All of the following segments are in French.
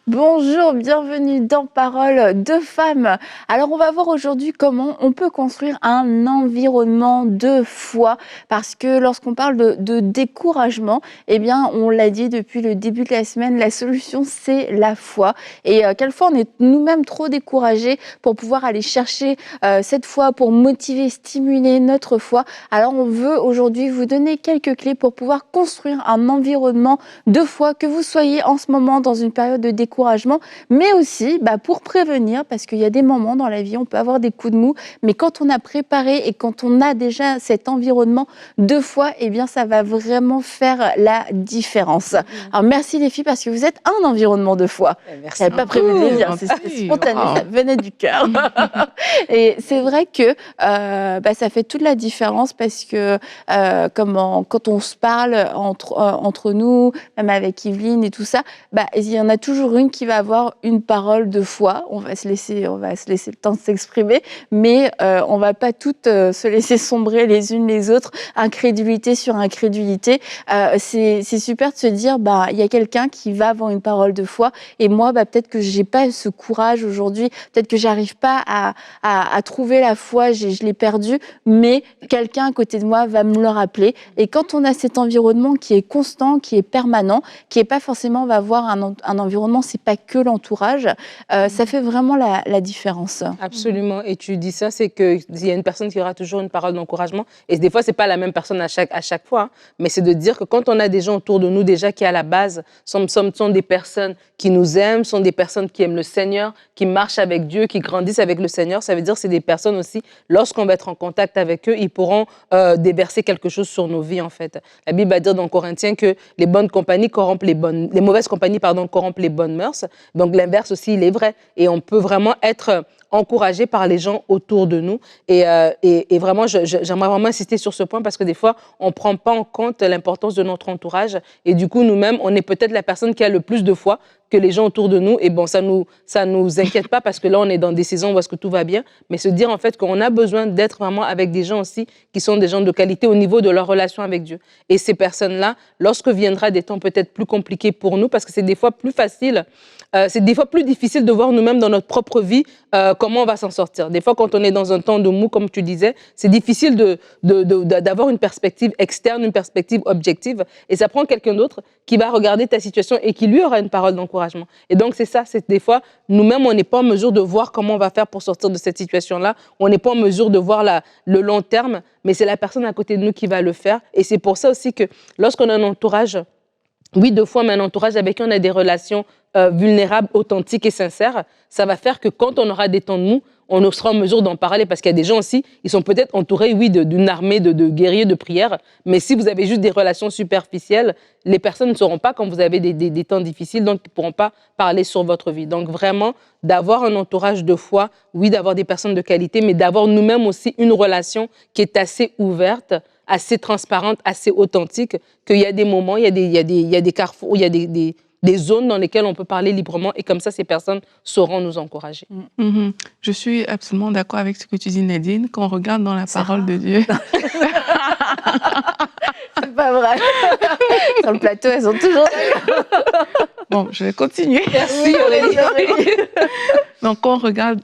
Bonjour, bienvenue dans Parole de femmes. Alors on va voir aujourd'hui comment on peut construire un environnement de foi, parce que lorsqu'on parle de découragement, eh bien on l'a dit depuis le début de la semaine, la solution c'est la foi. Et quelquefois on est nous-mêmes trop découragés pour pouvoir aller chercher cette foi, pour motiver, stimuler notre foi. Alors on veut aujourd'hui vous donner quelques clés pour pouvoir construire un environnement de foi, que vous soyez en ce moment dans une période de découragement, mais aussi pour prévenir, parce qu'il y a des moments dans la vie, on peut avoir des coups de mou, mais quand on a préparé et quand on a déjà cet environnement de foi, eh bien ça va vraiment faire la différence. Alors merci les filles, parce que vous êtes un environnement de foi. Merci. Je n'avais pas prévu de le dire, c'est spontané, ça venait du cœur. Et c'est vrai que ça fait toute la différence, parce que quand on se parle entre nous, même avec Yveline et tout ça, il y en a toujours une qui va avoir une parole de foi. On va se laisser le temps de s'exprimer, mais on va pas toutes se laisser sombrer les unes les autres, incrédulité sur incrédulité. C'est super de se dire, il y a quelqu'un qui va avoir une parole de foi, et moi, peut-être que j'ai pas ce courage aujourd'hui, peut-être que j'arrive pas à trouver la foi, je l'ai perdue, mais quelqu'un à côté de moi va me le rappeler. Et quand on a cet environnement qui est constant, qui est permanent, qui est pas forcément, on va avoir un environnement, c'est pas que l'entourage, ça fait vraiment la différence. Absolument. Et tu dis ça, c'est qu'il y a une personne qui aura toujours une parole d'encouragement. Et des fois, c'est pas la même personne à chaque fois, hein. Mais c'est de dire que quand on a des gens autour de nous déjà qui, à la base, sont des personnes qui nous aiment, sont des personnes qui aiment le Seigneur, qui marchent avec Dieu, qui grandissent avec le Seigneur, ça veut dire que c'est des personnes aussi, lorsqu'on va être en contact avec eux, ils pourront déverser quelque chose sur nos vies, en fait. La Bible va dire dans Corinthiens que les mauvaises compagnies corrompent les bonnes mœurs. Donc l'inverse aussi, il est vrai. Et on peut vraiment être encouragé par les gens autour de nous. Et vraiment, j'aimerais vraiment insister sur ce point, parce que des fois, on ne prend pas en compte l'importance de notre entourage. Et du coup, nous-mêmes, on est peut-être la personne qui a le plus de foi que les gens autour de nous. Et bon, ça nous inquiète pas, parce que là, on est dans des saisons où est-ce que tout va bien. Mais se dire, en fait, qu'on a besoin d'être vraiment avec des gens aussi qui sont des gens de qualité au niveau de leur relation avec Dieu. Et ces personnes-là, lorsque viendra des temps peut-être plus compliqués pour nous, parce que c'est des fois plus facile, c'est des fois plus difficile de voir nous-mêmes dans notre propre vie comment on va s'en sortir. Des fois, quand on est dans un temps de mou, comme tu disais, c'est difficile d'avoir une perspective externe, une perspective objective. Et ça prend quelqu'un d'autre qui va regarder ta situation et qui lui aura une parole d'encouragement. Et donc, c'est ça, c'est des fois, nous-mêmes, on n'est pas en mesure de voir comment on va faire pour sortir de cette situation-là. On n'est pas en mesure de voir le long terme, mais c'est la personne à côté de nous qui va le faire. Et c'est pour ça aussi que lorsqu'on a un entourage, oui, de foi, mais un entourage avec qui on a des relations vulnérables, authentiques et sincères, ça va faire que quand on aura des temps de mou, on sera en mesure d'en parler, parce qu'il y a des gens aussi, ils sont peut-être entourés, oui, d'une armée de guerriers, de prières, mais si vous avez juste des relations superficielles, les personnes ne sauront pas quand vous avez des temps difficiles, donc ils ne pourront pas parler sur votre vie. Donc vraiment, d'avoir un entourage de foi, oui, d'avoir des personnes de qualité, mais d'avoir nous-mêmes aussi une relation qui est assez ouverte, assez transparente, assez authentique, qu'il y a des moments, il y a des carrefours, il y a des zones dans lesquelles on peut parler librement, et comme ça, ces personnes sauront nous encourager. Je suis absolument d'accord avec ce que tu dis, Nadine. Quand on regarde dans la parole de Dieu... C'est pas vrai. Sur le plateau, elles sont toujours... Bon, je vais continuer. Merci, Aurélie. Donc, quand on regarde,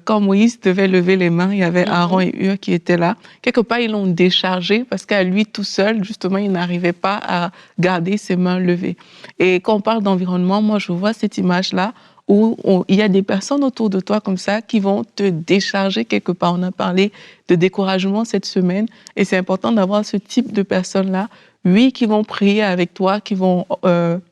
quand Moïse devait lever les mains, il y avait Aaron et Hur qui étaient là. Quelque part, ils l'ont déchargé, parce qu'à lui tout seul, justement, il n'arrivait pas à garder ses mains levées. Et quand on parle d'environnement, moi, je vois cette image-là où il y a des personnes autour de toi comme ça qui vont te décharger quelque part. On a parlé de découragement cette semaine, et c'est important d'avoir ce type de personnes-là, oui, qui vont prier avec toi, qui vont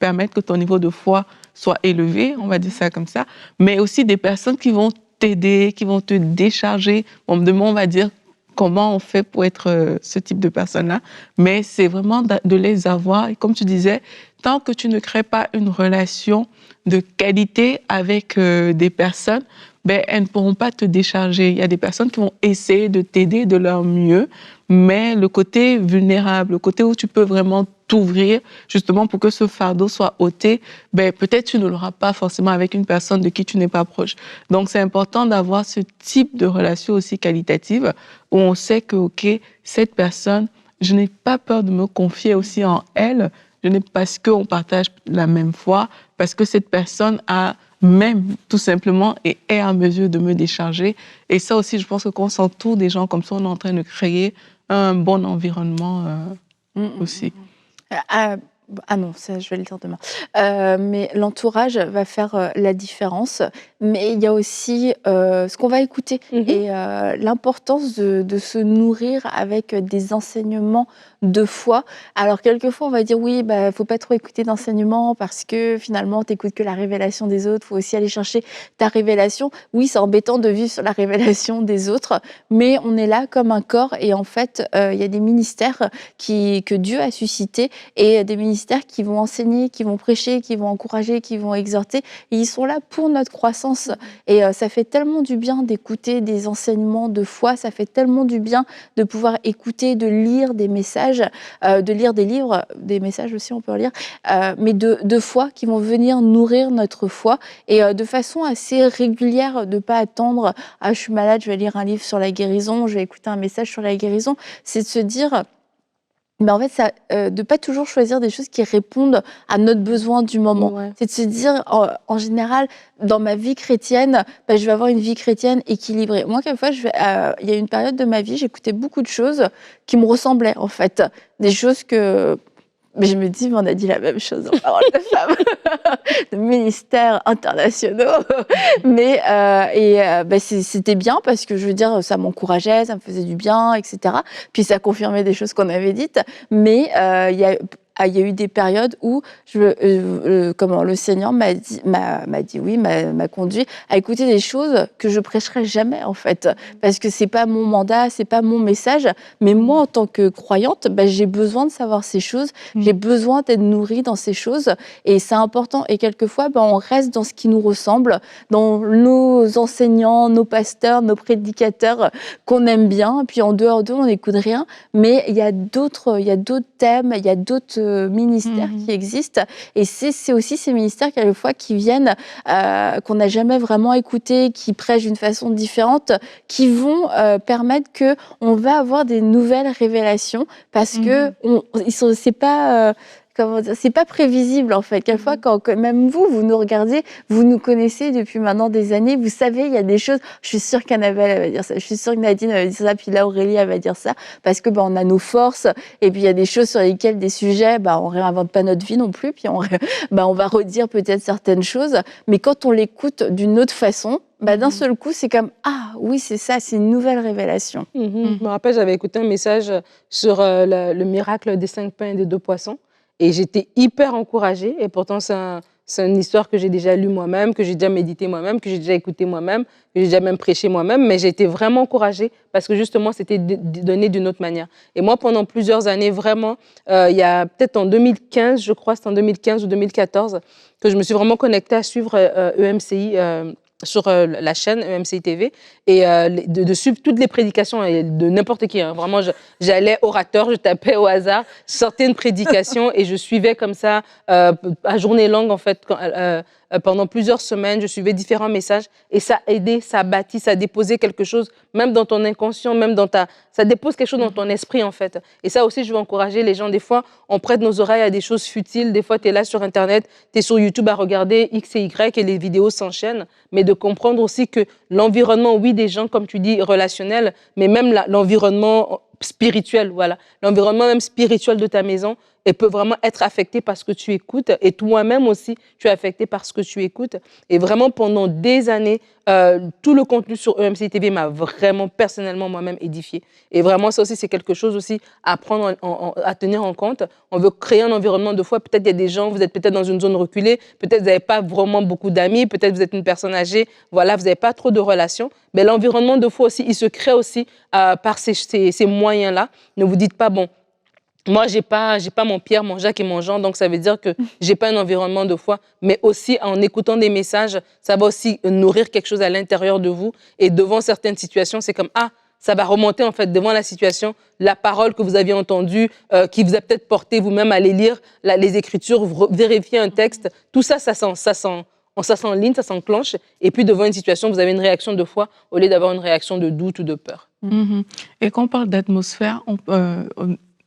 permettre que ton niveau de foi soit élevé, on va dire ça comme ça, mais aussi des personnes qui vont t'aider, qui vont te décharger. Bon, demain, on va dire comment on fait pour être ce type de personne-là, mais c'est vraiment de les avoir. Et comme tu disais, tant que tu ne crées pas une relation de qualité avec des personnes, elles ne pourront pas te décharger. Il y a des personnes qui vont essayer de t'aider de leur mieux, mais le côté vulnérable, le côté où tu peux vraiment t'ouvrir justement pour que ce fardeau soit ôté, peut-être tu ne l'auras pas forcément avec une personne de qui tu n'es pas proche. Donc c'est important d'avoir ce type de relation aussi qualitative où on sait que, ok, cette personne, je n'ai pas peur de me confier aussi en elle, parce qu'on partage la même foi, parce que cette personne a même, tout simplement, et est en mesure de me décharger. Et ça aussi, je pense que quand on s'entoure des gens comme ça, on est en train de créer un bon environnement aussi. Ah non, ça, je vais le dire demain. Mais l'entourage va faire la différence. Mais il y a aussi ce qu'on va écouter et l'importance de se nourrir avec des enseignements de foi. Alors, quelquefois, on va dire, oui, bah, faut pas trop écouter d'enseignements parce que finalement, tu n'écoutes que la révélation des autres. Il faut aussi aller chercher ta révélation. Oui, c'est embêtant de vivre sur la révélation des autres, mais on est là comme un corps. Et en fait, il y a des ministères que Dieu a suscités et des ministères qui vont enseigner, qui vont prêcher, qui vont encourager, qui vont exhorter. Et ils sont là pour notre croissance. Et ça fait tellement du bien d'écouter des enseignements de foi. Ça fait tellement du bien de pouvoir écouter, de lire des messages, de lire des livres, des messages aussi on peut en lire, mais de foi qui vont venir nourrir notre foi et de façon assez régulière, de ne pas attendre « Ah, je suis malade, je vais lire un livre sur la guérison, je vais écouter un message sur la guérison ». C'est de se dire... Mais en fait, de ne pas toujours choisir des choses qui répondent à notre besoin du moment. Ouais. C'est de se dire, en général, dans ma vie chrétienne, bah, je vais avoir une vie chrétienne équilibrée. Moi, quelquefois, il y a une période de ma vie, j'écoutais beaucoup de choses qui me ressemblaient, en fait. Des choses que... Mais je me dis, mais on a dit la même chose en parole de femmes, de ministères internationaux. Mais bah, c'était bien parce que je veux dire, ça m'encourageait, ça me faisait du bien, etc. Puis ça confirmait des choses qu'on avait dites. Mais il y a eu des périodes où le Seigneur m'a conduit à écouter des choses que je prêcherai jamais en fait, parce que c'est pas mon mandat, c'est pas mon message. Mais moi, en tant que croyante, bah, j'ai besoin de savoir ces choses, j'ai besoin d'être nourrie dans ces choses, et c'est important. Et quelquefois, bah, on reste dans ce qui nous ressemble, dans nos enseignants, nos pasteurs, nos prédicateurs qu'on aime bien. Et puis en dehors d'eux, on n'écoute rien. Mais il y a d'autres thèmes, il y a d'autres ministères qui existent, et c'est aussi ces ministères quelquefois qui viennent, qu'on n'a jamais vraiment écoutés, qui prêchent d'une façon différente, qui vont permettre qu'on va avoir des nouvelles révélations, parce que c'est pas... comment dire, c'est pas prévisible en fait. Quelquefois, quand même vous nous regardez, vous nous connaissez depuis maintenant des années, vous savez, il y a des choses, je suis sûre qu'Annabelle va dire ça, je suis sûre que Nadine va dire ça, puis là Aurélie elle va dire ça, parce que on a nos forces, et puis il y a des choses sur lesquelles, des sujets, on réinvente pas notre vie non plus, puis on va redire peut-être certaines choses, mais quand on l'écoute d'une autre façon, d'un seul coup, c'est comme « Ah, oui, c'est ça, c'est une nouvelle révélation. » Je me rappelle, j'avais écouté un message sur le miracle des 5 pains et des 2 poissons. Et j'étais hyper encouragée. Et pourtant, c'est une histoire que j'ai déjà lue moi-même, que j'ai déjà médité moi-même, que j'ai déjà écouté moi-même, que j'ai déjà même prêché moi-même. Mais j'ai été vraiment encouragée parce que justement, c'était donné d'une autre manière. Et moi, pendant plusieurs années, vraiment, il y a peut-être en 2015, je crois, c'était en 2015 ou 2014, que je me suis vraiment connectée à suivre EMCI sur la chaîne EMCI TV, et de suivre toutes les prédications de n'importe qui. Hein. Vraiment, j'allais orateur, je tapais au hasard, je sortais une prédication et je suivais comme ça à journée longue, en fait, pendant plusieurs semaines, je suivais différents messages, et ça a aidé, ça a bâti, ça a déposé quelque chose, même dans ton inconscient, même ça dépose quelque chose dans ton esprit, en fait. Et ça aussi, je veux encourager les gens. Des fois, on prête nos oreilles à des choses futiles. Des fois, tu es là sur Internet, tu es sur YouTube à regarder X et Y, et les vidéos s'enchaînent. Mais de comprendre aussi que l'environnement, oui, des gens, comme tu dis, relationnel, mais même l'environnement spirituel, voilà. L'environnement même spirituel de ta maison, elle peut vraiment être affectée par ce que tu écoutes, et toi-même aussi, tu es affecté par ce que tu écoutes. Et vraiment, pendant des années, tout le contenu sur EMCI TV m'a vraiment, personnellement, moi-même édifié. Et vraiment, ça aussi, c'est quelque chose aussi à prendre, à tenir en compte. On veut créer un environnement de foi. Peut-être il y a des gens, vous êtes peut-être dans une zone reculée, peut-être vous n'avez pas vraiment beaucoup d'amis, peut-être vous êtes une personne âgée, voilà, vous n'avez pas trop de relations. Mais l'environnement de foi aussi, il se crée aussi par ces moyens-là. Ne vous dites pas, bon, moi, j'ai pas mon Pierre, mon Jacques et mon Jean, donc ça veut dire que j'ai pas un environnement de foi. Mais aussi, en écoutant des messages, ça va aussi nourrir quelque chose à l'intérieur de vous. Et devant certaines situations, c'est comme, ah, ça va remonter en fait devant la situation, la parole que vous aviez entendue, qui vous a peut-être porté vous-même à aller lire les Écritures, vérifier un texte. Tout ça, ça s'enligne, ça s'enclenche. Et puis, devant une situation, vous avez une réaction de foi au lieu d'avoir une réaction de doute ou de peur. Et quand on parle d'atmosphère,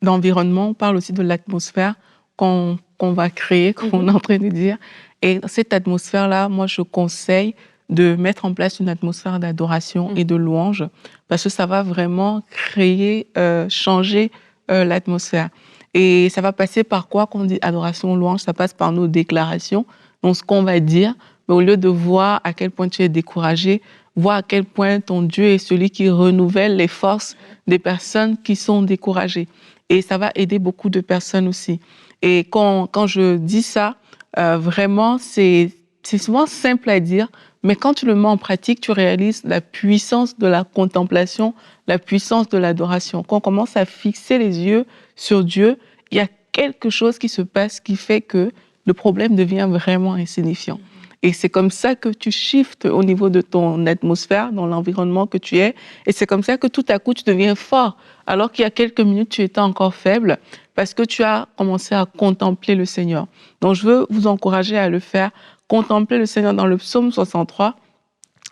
d'environnement, on parle aussi de l'atmosphère qu'on qu'on va créer, comme on est en train de dire. Et cette atmosphère-là, moi, je conseille de mettre en place une atmosphère d'adoration et de louange, parce que ça va vraiment créer, changer l'atmosphère. Et ça va passer par quoi quand on dit adoration, louange? Ça passe par nos déclarations, donc ce qu'on va dire, mais au lieu de voir à quel point tu es découragé, voir à quel point ton Dieu est celui qui renouvelle les forces des personnes qui sont découragées. Et ça va aider beaucoup de personnes aussi. Et quand je dis ça, vraiment, c'est souvent simple à dire, mais quand tu le mets en pratique, tu réalises la puissance de la contemplation, la puissance de l'adoration. Quand on commence à fixer les yeux sur Dieu, il y a quelque chose qui se passe qui fait que le problème devient vraiment insignifiant. Et c'est comme ça que tu shiftes au niveau de ton atmosphère, dans l'environnement que tu es. Et c'est comme ça que tout à coup, tu deviens fort. Alors qu'il y a quelques minutes, tu étais encore faible parce que tu as commencé à contempler le Seigneur. Donc, je veux vous encourager à le faire. Contempler le Seigneur. Dans le psaume 63,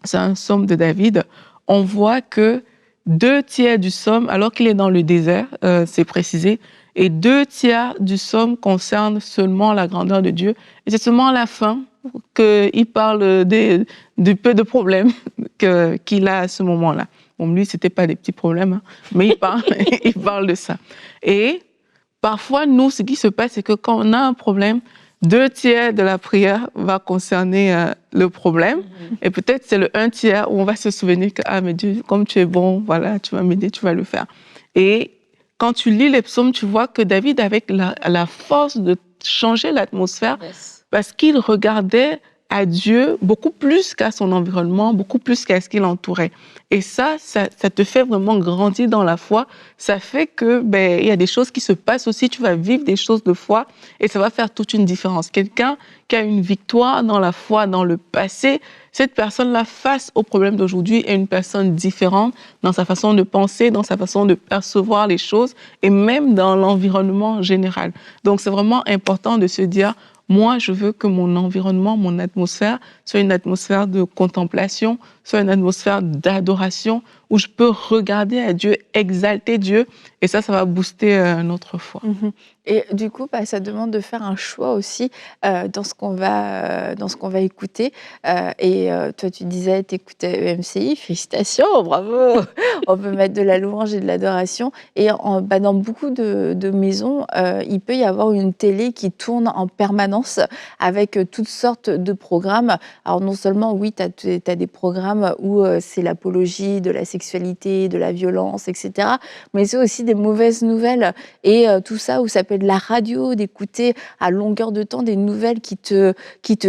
c'est un psaume de David, on voit que 2/3 du psaume, alors qu'il est dans le désert, c'est précisé, et 2/3 du psaume concerne seulement la grandeur de Dieu. Et c'est seulement à la fin qu'il parle du peu de problèmes qu'il a à ce moment-là. Bon, lui, c'était pas des petits problèmes, hein, mais il parle de ça. Et parfois, nous, ce qui se passe, c'est que quand on a un problème, 2/3 de la prière va concerner le problème. Et peut-être c'est le 1/3 où on va se souvenir que, ah, mais Dieu, comme tu es bon, voilà, tu vas m'aider, tu vas le faire. Et quand tu lis les psaumes, tu vois que David, avec la force de changer l'atmosphère, parce qu'il regardait à Dieu beaucoup plus qu'à son environnement, beaucoup plus qu'à ce qui l'entourait. Et ça te fait vraiment grandir dans la foi. Ça fait que, il y a des choses qui se passent aussi. Tu vas vivre des choses de foi et ça va faire toute une différence. Quelqu'un qui a une victoire dans la foi, dans le passé, cette personne-là, face aux problèmes d'aujourd'hui, est une personne différente dans sa façon de penser, dans sa façon de percevoir les choses et même dans l'environnement général. Donc, c'est vraiment important de se dire, moi, je veux que mon environnement, mon atmosphère, soit une atmosphère de contemplation, soit une atmosphère d'adoration, où je peux regarder à Dieu, exalter Dieu, et ça va booster notre foi. Et du coup, ça demande de faire un choix aussi dans ce qu'on va écouter. Et toi, tu disais, tu écoutais EMCI, félicitations, bravo. On peut mettre de la louange et de l'adoration. Et dans beaucoup de maisons, il peut y avoir une télé qui tourne en permanence avec toutes sortes de programmes. Alors non seulement, oui, tu as des programmes où c'est l'apologie de la sexualité, de la violence, etc. Mais c'est aussi des mauvaises nouvelles. Et tout ça, où ça peut être de la radio, d'écouter à longueur de temps des nouvelles qui te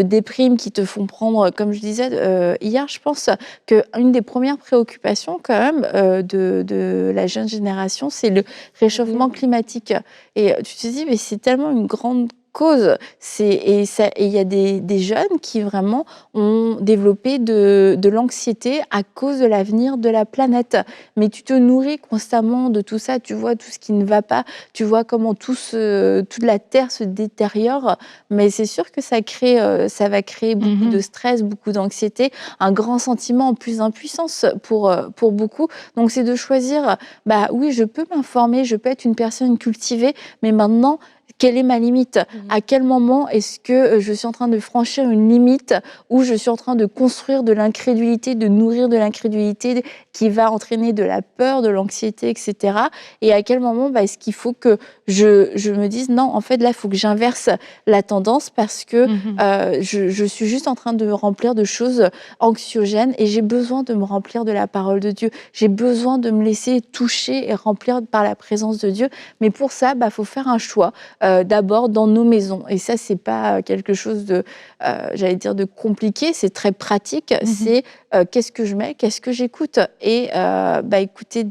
dépriment, qui te font prendre, comme je disais hier, je pense qu'une des premières préoccupations quand même de la jeune génération, c'est le réchauffement climatique. Et tu te dis, mais c'est tellement une grande cause. Et il y a des jeunes qui vraiment ont développé de l'anxiété à cause de l'avenir de la planète. Mais tu te nourris constamment de tout ça, tu vois tout ce qui ne va pas, tu vois comment toute la Terre se détériore. Mais c'est sûr que ça va créer beaucoup de stress, beaucoup d'anxiété, un grand sentiment en plus d'impuissance pour beaucoup. Donc c'est de choisir, oui, je peux m'informer, je peux être une personne cultivée, mais maintenant, quelle est ma limite? À quel moment est-ce que je suis en train de franchir une limite où je suis en train de construire de l'incrédulité, de nourrir de l'incrédulité qui va entraîner de la peur, de l'anxiété, etc. Et à quel moment est-ce qu'il faut que je me dise non, en fait, là, il faut que j'inverse la tendance parce que je suis juste en train de me remplir de choses anxiogènes et j'ai besoin de me remplir de la parole de Dieu. J'ai besoin de me laisser toucher et remplir par la présence de Dieu. Mais pour ça, faut faire un choix. D'abord dans nos maisons. Et ça, c'est pas quelque chose de, j'allais dire, de compliqué, c'est très pratique. C'est qu'est-ce que je mets, qu'est-ce que j'écoute. Et écouter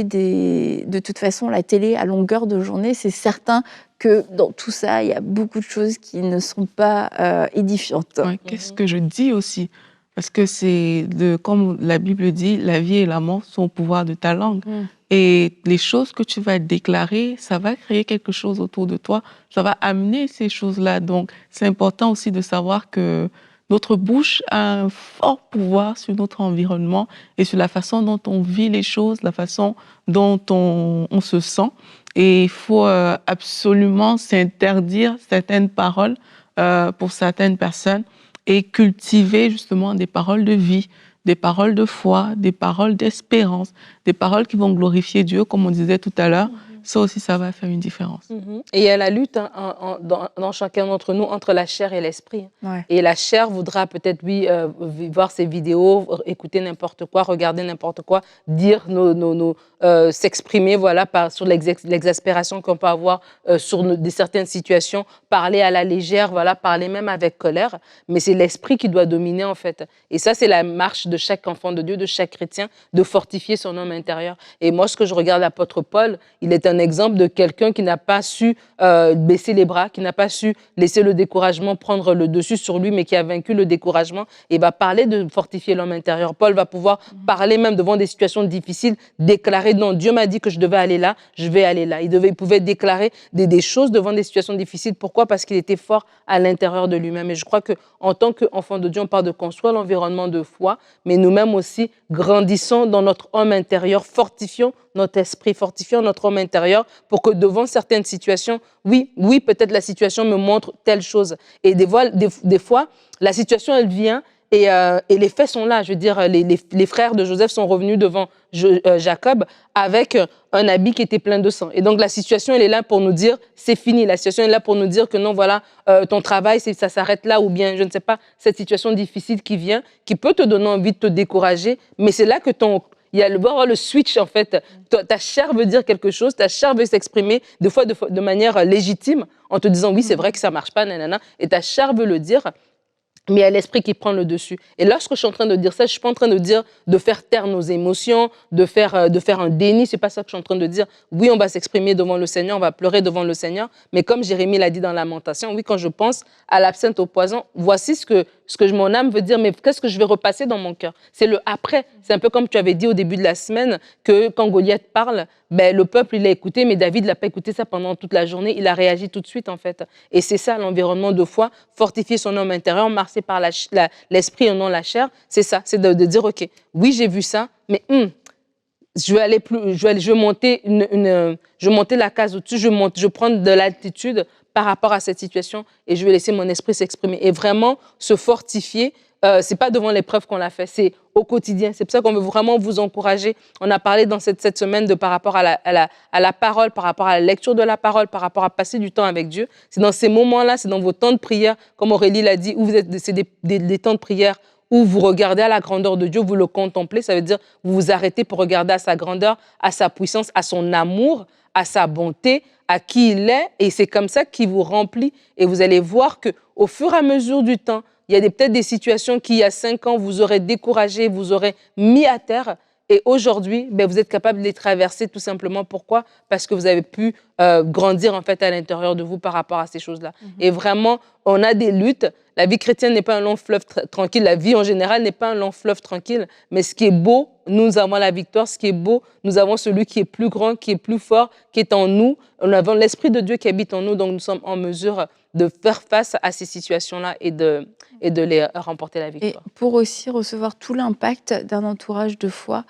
de toute façon la télé à longueur de journée, c'est certain que dans tout ça, il y a beaucoup de choses qui ne sont pas édifiantes. Ouais, qu'est-ce que je dis aussi? Parce que comme la Bible dit, la vie et la mort sont au pouvoir de ta langue. Et les choses que tu vas déclarer, ça va créer quelque chose autour de toi. Ça va amener ces choses-là. Donc, c'est important aussi de savoir que notre bouche a un fort pouvoir sur notre environnement et sur la façon dont on vit les choses, la façon dont on se sent. Et il faut absolument s'interdire certaines paroles pour certaines personnes et cultiver justement des paroles de vie, des paroles de foi, des paroles d'espérance, des paroles qui vont glorifier Dieu, comme on disait tout à l'heure. Ça aussi, ça va faire une différence. Et il y a la lutte dans chacun d'entre nous entre la chair et l'esprit. Ouais. Et la chair voudra peut-être, oui, voir ces vidéos, écouter n'importe quoi, regarder n'importe quoi, dire s'exprimer voilà, sur l'exaspération qu'on peut avoir sur certaines situations, parler à la légère, voilà, parler même avec colère. Mais c'est l'esprit qui doit dominer, en fait. Et ça, c'est la marche de chaque enfant de Dieu, de chaque chrétien, de fortifier son homme intérieur. Et moi, ce que je regarde l'apôtre Paul, il est un exemple de quelqu'un qui n'a pas su baisser les bras, qui n'a pas su laisser le découragement prendre le dessus sur lui, mais qui a vaincu le découragement et va parler de fortifier l'homme intérieur. Paul va pouvoir parler même devant des situations difficiles, déclarer non, Dieu m'a dit que je devais aller là, je vais aller là. Il pouvait déclarer des choses devant des situations difficiles. Pourquoi? Parce qu'il était fort à l'intérieur de lui-même. Et je crois qu'en tant qu'enfant de Dieu, on parle de construire l'environnement de foi, mais nous-mêmes aussi grandissons dans notre homme intérieur, fortifions notre esprit, fortifions notre homme intérieur pour que devant certaines situations, oui, peut-être la situation me montre telle chose. Et des fois, la situation, elle vient et les faits sont là. Je veux dire, les frères de Joseph sont revenus devant Jacob avec un habit qui était plein de sang. Et donc, la situation, elle est là pour nous dire, c'est fini. La situation est là pour nous dire que non, voilà, ton travail, ça s'arrête là, ou bien, je ne sais pas, cette situation difficile qui vient, qui peut te donner envie de te décourager, mais c'est là que il y a le switch, en fait. Ta chair veut dire quelque chose, ta chair veut s'exprimer, des fois de manière légitime, en te disant, oui, c'est vrai que ça ne marche pas, nanana, et ta chair veut le dire, mais il y a l'esprit qui prend le dessus. Et lorsque je suis en train de dire ça, je ne suis pas en train de dire de faire taire nos émotions, de faire un déni, ce n'est pas ça que je suis en train de dire. Oui, on va s'exprimer devant le Seigneur, on va pleurer devant le Seigneur, mais comme Jérémie l'a dit dans Lamentation, oui, quand je pense à l'absinthe au poison, voici ce que mon âme veut dire, mais qu'est-ce que je vais repasser dans mon cœur? C'est le après. C'est un peu comme tu avais dit au début de la semaine, que quand Goliath parle, ben, le peuple, il a écouté, mais David n'a pas écouté ça pendant toute la journée. Il a réagi tout de suite, en fait. Et c'est ça, l'environnement de foi, fortifier son homme intérieur, marcher par l'esprit et non la chair. C'est ça, c'est de dire, OK, oui, j'ai vu ça, mais je vais aller plus, je vais monter je vais monter la case au-dessus, je vais prendre de l'altitude par rapport à cette situation et je vais laisser mon esprit s'exprimer. Et vraiment se fortifier, c'est pas devant l'épreuve qu'on l'a fait, c'est au quotidien. C'est pour ça qu'on veut vraiment vous encourager. On a parlé dans cette semaine par rapport à la parole, par rapport à la lecture de la parole, par rapport à passer du temps avec Dieu. C'est dans ces moments-là, c'est dans vos temps de prière, comme Aurélie l'a dit, où c'est des temps de prière où vous regardez à la grandeur de Dieu, vous le contemplez. Ça veut dire vous vous arrêtez pour regarder à sa grandeur, à sa puissance, à son amour, à sa bonté, à qui il est. Et c'est comme ça qu'il vous remplit. Et vous allez voir qu'au fur et à mesure du temps, il y a peut-être des situations qui, il y a 5 ans, vous aurez découragé, vous aurez mis à terre. Et aujourd'hui, vous êtes capable de les traverser tout simplement. Pourquoi? Parce que vous avez pu grandir en fait à l'intérieur de vous par rapport à ces choses-là. Et vraiment, on a des luttes. La vie chrétienne n'est pas un long fleuve tranquille. La vie en général n'est pas un long fleuve tranquille. Mais ce qui est beau, nous avons la victoire. Ce qui est beau, nous avons celui qui est plus grand, qui est plus fort, qui est en nous. Nous avons l'Esprit de Dieu qui habite en nous. Donc, nous sommes en mesure de faire face à ces situations-là et de les remporter la victoire. Et pour aussi recevoir tout l'impact d'un entourage de foi,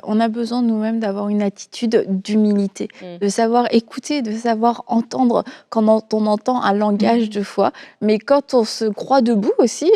on a besoin nous-mêmes d'avoir une attitude d'humilité, de savoir écouter, de savoir entendre quand on entend un langage de foi. Mais quand on se croit debout aussi,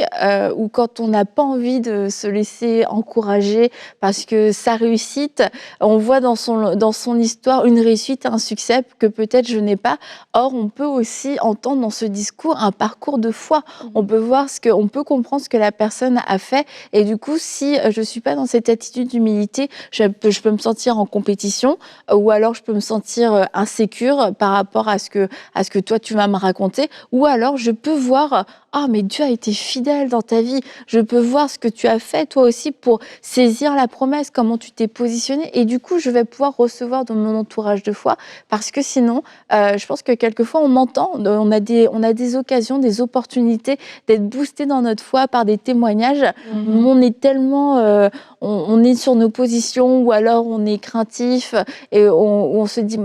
ou quand on n'a pas envie de se laisser encourager parce que sa réussite, on voit dans son histoire une réussite, un succès que peut-être je n'ai pas. Or, on peut aussi entendre dans ce discours un parcours de foi. On peut voir on peut comprendre ce que la personne a fait. Et du coup, si je ne suis pas dans cette attitude d'humilité, je peux me sentir en compétition ou alors je peux me sentir insécure par rapport à ce que toi tu vas me raconter, ou alors je peux voir mais Dieu a été fidèle dans ta vie, je peux voir ce que tu as fait toi aussi pour saisir la promesse, comment tu t'es positionné, et du coup je vais pouvoir recevoir dans mon entourage de foi, parce que sinon je pense que quelquefois on a des occasions, des opportunités d'être boosté dans notre foi par des témoignages. On est tellement on est sur nos positions, ou alors on est craintif et on se dit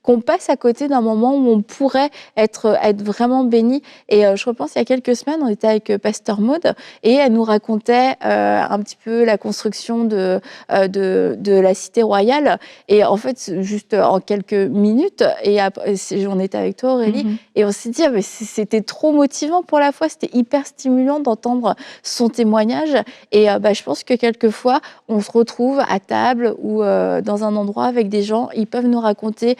qu'on passe à côté d'un moment où on pourrait être vraiment béni. Et je repense, il y a quelques semaines, on était avec Pasteur Maud et elle nous racontait un petit peu la construction de la cité royale. Et en fait, juste en quelques minutes, et après, on était avec toi, Aurélie, et on s'est dit, mais c'était trop motivant pour la foi, c'était hyper stimulant d'entendre son témoignage. Et je pense que quelquefois, on se retrouve à table ou dans un endroit avec des gens, ils peuvent nous raconter,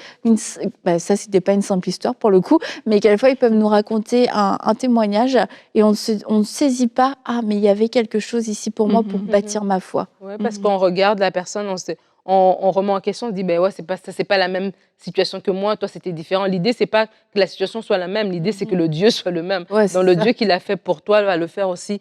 ça c'était pas une simple histoire pour le coup, mais quelquefois ils peuvent nous raconter un témoignage et on ne saisit pas, mais il y avait quelque chose ici pour moi pour bâtir ma foi. Ouais, parce qu'on regarde la personne, on remet en question, on se dit, ouais, c'est pas la même situation que moi, toi c'était différent. L'idée, c'est pas que la situation soit la même, l'idée c'est que le Dieu soit le même. Ouais, donc le Dieu qui l'a fait pour toi va le faire aussi,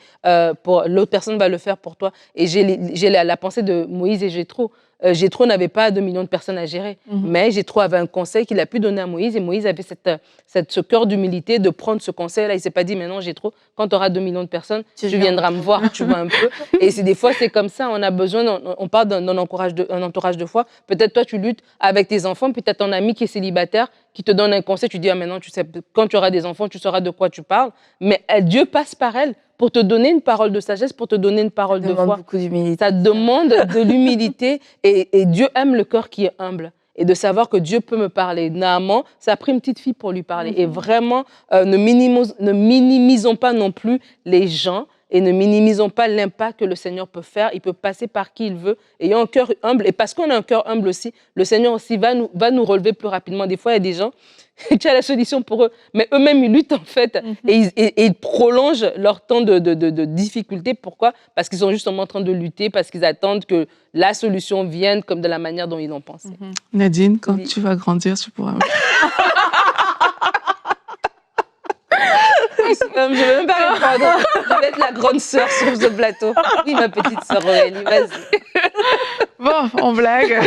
pour l'autre personne va le faire pour toi. Et j'ai la pensée de Moïse et Jéthro. Jéthro n'avait pas 2 millions de personnes à gérer, mais Jéthro avait un conseil qu'il a pu donner à Moïse, et Moïse avait ce cœur d'humilité de prendre ce conseil-là. Il ne s'est pas dit, mais non, Jéthro, quand tu auras 2 millions de personnes, tu viendras me voir, tu vois un peu. Et des fois, c'est comme ça, on a besoin, on parle d'un entourage de foi. Peut-être toi, tu luttes avec tes enfants, peut-être ton ami qui est célibataire, qui te donne un conseil, tu dis, maintenant, tu sais, quand tu auras des enfants, tu sauras de quoi tu parles. Mais Dieu passe par elle pour te donner une parole de sagesse, pour te donner une parole de foi. Ça demande de l'humilité et Dieu aime le cœur qui est humble. Et de savoir que Dieu peut me parler. Naaman, ça a pris une petite fille pour lui parler. Et vraiment, ne minimisons pas non plus les gens et ne minimisons pas l'impact que le Seigneur peut faire. Il peut passer par qui il veut. Ayant un cœur humble, et parce qu'on a un cœur humble aussi, le Seigneur aussi va nous relever plus rapidement. Des fois, il y a des gens, tu as la solution pour eux, mais eux-mêmes, ils luttent en fait. Et ils prolongent leur temps de difficulté. Pourquoi? Parce qu'ils sont justement en train de lutter, parce qu'ils attendent que la solution vienne comme de la manière dont ils l'ont pensé. Nadine, quand tu vas grandir, tu pourras... Je ne vais même pas répondre. Je vais être la grande sœur sur ce plateau. Oui, ma petite sœur Aurélie, vas-y. Bon, on blague.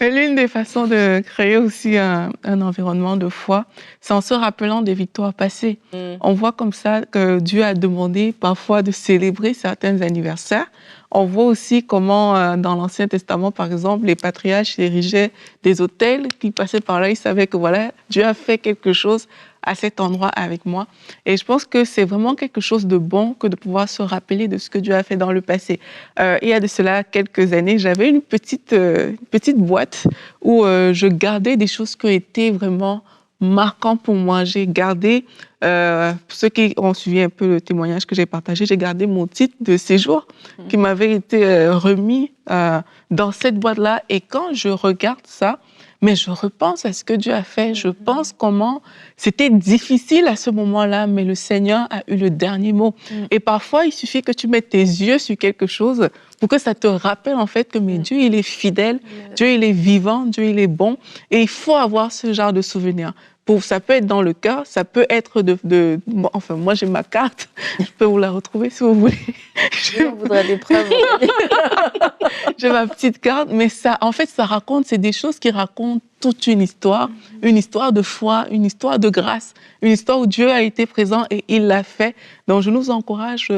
Mais l'une des façons de créer aussi un environnement de foi, c'est en se rappelant des victoires passées. On voit comme ça que Dieu a demandé parfois de célébrer certains anniversaires. On voit aussi comment, dans l'Ancien Testament, par exemple, les patriarches érigeaient des autels qui passaient par là. Ils savaient que voilà, Dieu a fait quelque chose à cet endroit avec moi. Et je pense que c'est vraiment quelque chose de bon que de pouvoir se rappeler de ce que Dieu a fait dans le passé. Il y a de cela quelques années, j'avais une petite boîte où je gardais des choses qui ont été vraiment marquantes pour moi. J'ai gardé, pour ceux qui ont suivi un peu le témoignage que j'ai partagé, j'ai gardé mon titre de séjour qui m'avait été remis dans cette boîte-là. Et quand je regarde ça, mais je repense à ce que Dieu a fait. Je pense comment c'était difficile à ce moment-là, mais le Seigneur a eu le dernier mot. Et parfois, il suffit que tu mettes tes yeux sur quelque chose pour que ça te rappelle en fait que mais Dieu, il est fidèle, Dieu, il est vivant, Dieu, il est bon. Et il faut avoir ce genre de souvenir. Ça peut être dans le cœur, ça peut être enfin, moi, j'ai ma carte. Je peux vous la retrouver si vous voulez. On voudrait des preuves. J'ai ma petite carte, mais ça, en fait, c'est des choses qui racontent toute une histoire de foi, une histoire de grâce, une histoire où Dieu a été présent et il l'a fait. Donc, je nous encourage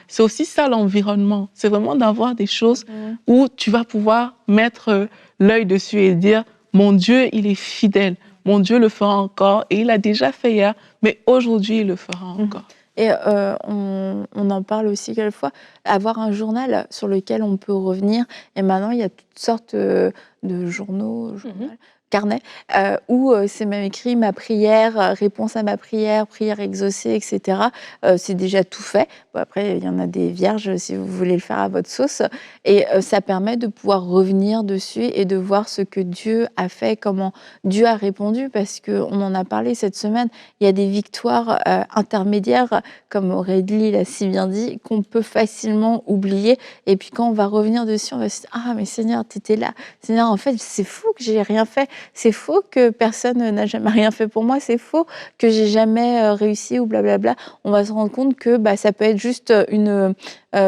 c'est aussi ça l'environnement. C'est vraiment d'avoir des choses où tu vas pouvoir mettre l'œil dessus et dire, mon Dieu, il est fidèle. Mon Dieu le fera encore et il a déjà fait hier, mais aujourd'hui, il le fera encore. Et on en parle aussi quelquefois, avoir un journal sur lequel on peut revenir. Et maintenant, il y a toutes sortes de journaux, carnet, où c'est même écrit ma prière, réponse à ma prière exaucée, etc. C'est déjà tout fait. Bon, après, il y en a des vierges si vous voulez le faire à votre sauce. Et ça permet de pouvoir revenir dessus et de voir ce que Dieu a fait, comment Dieu a répondu, parce qu'on en a parlé cette semaine. Il y a des victoires intermédiaires, comme Aurélie l'a si bien dit, qu'on peut facilement oublier. Et puis quand on va revenir dessus, on va se dire, ah mais Seigneur, tu étais là. Seigneur, en fait, c'est fou que j'ai rien fait. C'est faux que personne n'a jamais rien fait pour moi. C'est faux que j'ai jamais réussi ou blablabla. On va se rendre compte que ça peut être juste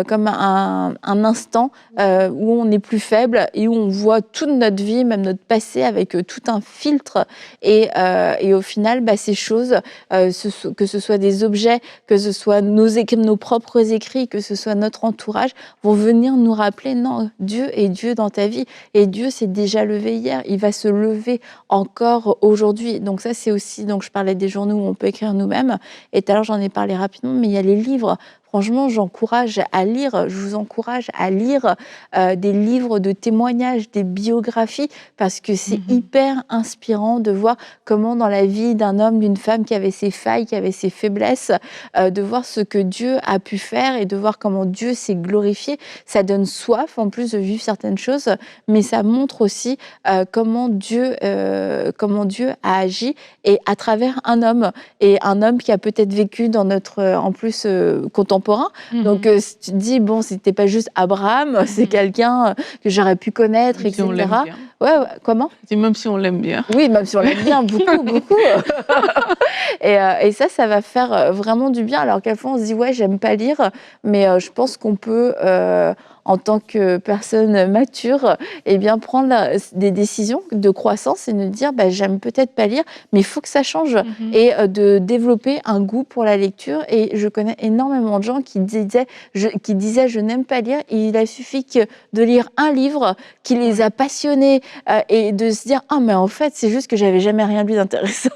comme un instant où on est plus faible et où on voit toute notre vie, même notre passé, avec tout un filtre. Et au final, ces choses, que ce soit des objets, que ce soit nos propres écrits, que ce soit notre entourage, vont venir nous rappeler, non, Dieu est Dieu dans ta vie. Et Dieu s'est déjà levé hier, il va se lever encore aujourd'hui. Donc ça, c'est aussi, donc je parlais des journaux où on peut écrire nous-mêmes. Et tout à l'heure, j'en ai parlé rapidement, mais il y a les livres. Franchement, j'encourage à lire, je vous encourage à lire des livres de témoignages, des biographies, parce que c'est hyper inspirant de voir comment dans la vie d'un homme, d'une femme qui avait ses failles, qui avait ses faiblesses, de voir ce que Dieu a pu faire et de voir comment Dieu s'est glorifié. Ça donne soif en plus de vivre certaines choses, mais ça montre aussi comment Dieu a agi et à travers un homme, et un homme qui a peut-être vécu dans notre, en plus, contemporain. Donc, si tu te dis, bon, c'était pas juste Abraham, c'est quelqu'un que j'aurais pu connaître, même etc. si on l'aime bien. Ouais, comment? Même si on l'aime bien. Oui, même si on l'aime bien, beaucoup, beaucoup. Et ça va faire vraiment du bien. Alors quelquefois, on se dit, ouais, j'aime pas lire, mais je pense qu'on peut, en tant que personne mature, eh bien, prendre des décisions de croissance et nous dire, j'aime peut-être pas lire, mais il faut que ça change. Et de développer un goût pour la lecture. Et je connais énormément de gens qui disaient, je n'aime pas lire. Et il a suffi de lire un livre qui les a passionnés et de se dire, ah, mais en fait, c'est juste que j'avais jamais rien lu d'intéressant.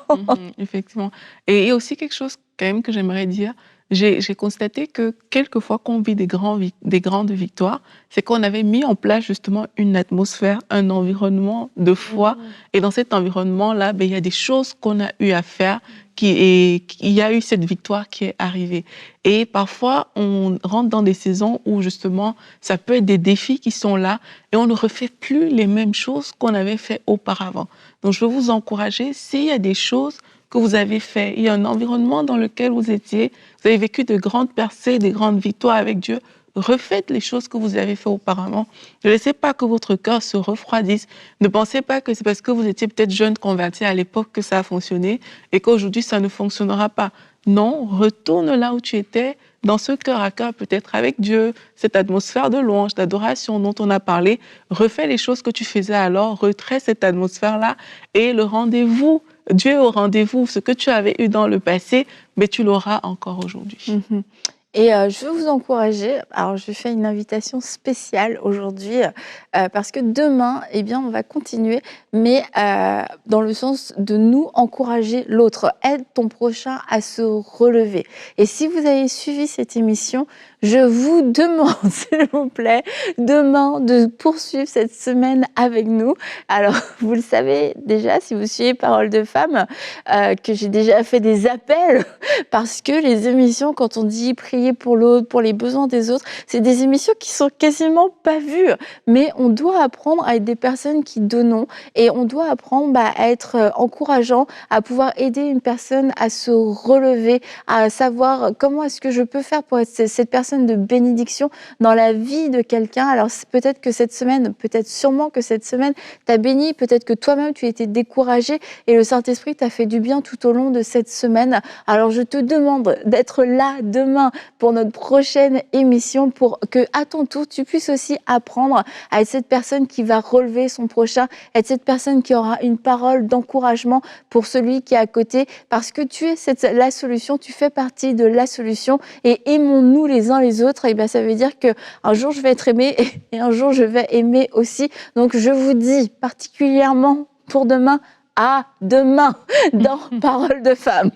Effectivement. Et aussi quelque chose quand même que j'aimerais dire, j'ai constaté que quelquefois qu'on vit des grandes victoires, c'est qu'on avait mis en place justement une atmosphère, un environnement de foi. Et dans cet environnement-là, il y a des choses qu'on a eu à faire, il y a eu cette victoire qui est arrivée. Et parfois, on rentre dans des saisons où justement, ça peut être des défis qui sont là et on ne refait plus les mêmes choses qu'on avait fait auparavant. Donc, je veux vous encourager, s'il y a des choses que vous avez fait, il y a un environnement dans lequel vous étiez, vous avez vécu de grandes percées, des grandes victoires avec Dieu, refaites les choses que vous avez fait auparavant. Ne laissez pas que votre cœur se refroidisse. Ne pensez pas que c'est parce que vous étiez peut-être jeune converti à l'époque que ça a fonctionné et qu'aujourd'hui ça ne fonctionnera pas. Non, retourne là où tu étais, dans ce cœur à cœur, peut-être avec Dieu, cette atmosphère de louange, d'adoration dont on a parlé. Refais les choses que tu faisais alors, retrait cette atmosphère-là et le rendez-vous. Dieu est au rendez-vous. Ce que tu avais eu dans le passé, mais tu l'auras encore aujourd'hui. Et je veux vous encourager. Alors, je fais une invitation spéciale aujourd'hui parce que demain, eh bien, on va continuer, mais dans le sens de nous encourager l'autre. Aide ton prochain à se relever. Et si vous avez suivi cette émission, je vous demande, s'il vous plaît, demain de poursuivre cette semaine avec nous. Alors, vous le savez déjà, si vous suivez Parole de Femme, que j'ai déjà fait des appels parce que les émissions, quand on dit prier pour l'autre, pour les besoins des autres, c'est des émissions qui sont quasiment pas vues. Mais on doit apprendre à être des personnes qui donnons et on doit apprendre à être encourageant, à pouvoir aider une personne à se relever, à savoir comment est-ce que je peux faire pour être cette personne de bénédiction dans la vie de quelqu'un. Alors peut-être que cette semaine, peut-être sûrement que cette semaine t'a béni, peut-être que toi-même tu étais découragé et le Saint-Esprit t'a fait du bien tout au long de cette semaine. Alors je te demande d'être là demain pour notre prochaine émission pour que à ton tour tu puisses aussi apprendre à être cette personne qui va relever son prochain, être cette personne qui aura une parole d'encouragement pour celui qui est à côté, parce que tu es la solution, tu fais partie de la solution. Et aimons-nous les uns les autres, et bien ça veut dire qu'un jour je vais être aimé et un jour je vais aimer aussi. Donc je vous dis particulièrement pour demain, à demain dans Parole de Femme.